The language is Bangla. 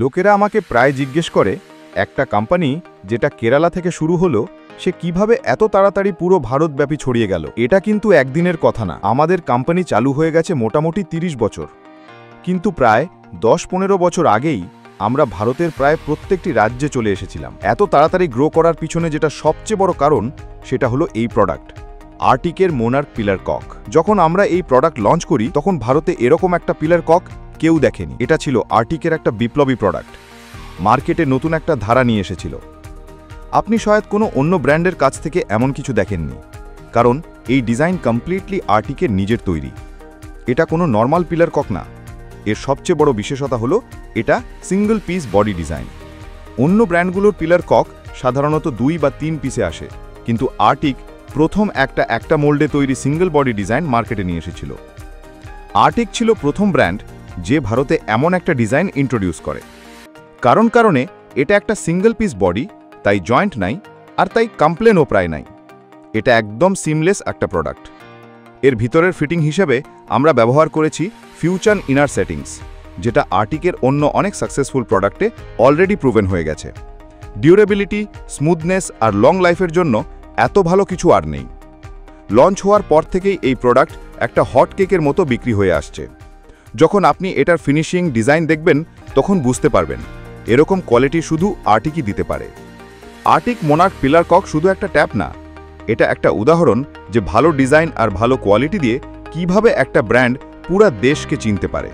লোকেরা আমাকে প্রায় জিজ্ঞেস করে একটা কোম্পানি যেটা কেরালা থেকে শুরু হলো সে কিভাবে এত তাড়াতাড়ি পুরো ভারতব্যাপী ছড়িয়ে গেল। এটা কিন্তু একদিনের কথা না। আমাদের কোম্পানি চালু হয়ে গেছে মোটামুটি ৩০ বছর, কিন্তু প্রায় ১০-১৫ বছর আগেই আমরা ভারতের প্রায় প্রত্যেকটি রাজ্যে চলে এসেছিলাম। এত তাড়াতাড়ি গ্রো করার পিছনে যেটা সবচেয়ে বড় কারণ সেটা হলো এই প্রোডাক্ট, আর্টিকের মোনার্ক পিলার কক। যখন আমরা এই প্রোডাক্ট লঞ্চ করি তখন ভারতে এরকম একটা পিলার কক কেউ দেখেনি। এটা ছিল আর্টিকের একটা বিপ্লবী প্রোডাক্ট, মার্কেটে নতুন একটা ধারা নিয়ে এসেছিল। আপনি শায়দ কোনো অন্য ব্র্যান্ডের কাছ থেকে এমন কিছু দেখেননি, কারণ এই ডিজাইন কমপ্লিটলি আর্টিকের নিজের তৈরি। এটা কোনো নর্মাল পিলার কক না। এর সবচেয়ে বড় বিশেষতা হলো এটা সিঙ্গল পিস বডি ডিজাইন। অন্য ব্র্যান্ডগুলোর পিলার কক সাধারণত 2 বা 3 পিসে আসে, কিন্তু আর্টিক প্রথম একটা মোল্ডে তৈরি সিঙ্গল বডি ডিজাইন মার্কেটে নিয়ে এসেছিল। আর্টিক ছিল প্রথম ব্র্যান্ড যে ভারতে এমন একটা ডিজাইন ইন্ট্রোডিউস করে। কারণে এটা একটা সিঙ্গল পিস বডি, তাই জয়েন্ট নাই, আর তাই কমপ্লেনও প্রায় নাই। এটা একদম সিমলেস একটা প্রোডাক্ট। এর ভিতরের ফিটিং হিসেবে আমরা ব্যবহার করেছি ফিউচার ইনার সেটিংস, যেটা আর্টিকের অন্য অনেক সাকসেসফুল প্রোডাক্টে অলরেডি প্রুভেন হয়ে গেছে। ডিউরেবিলিটি, স্মুথনেস আর লং লাইফের জন্য এত ভালো কিছু আর নেই। লঞ্চ হওয়ার পর থেকেই এই প্রোডাক্ট একটা হট কেকের মতো বিক্রি হয়ে আসছে। যখন আপনি এটার ফিনিশিং ডিজাইন দেখবেন তখন বুঝতে পারবেন এরকম কোয়ালিটি শুধু আর্টিকই দিতে পারে। আর্টিক মোনার্ক পিলার কক শুধু একটা ট্যাপ না, এটা একটা উদাহরণ যে ভালো ডিজাইন আর ভালো কোয়ালিটি দিয়ে কিভাবে একটা ব্র্যান্ড পুরা দেশকে চিনতে পারে।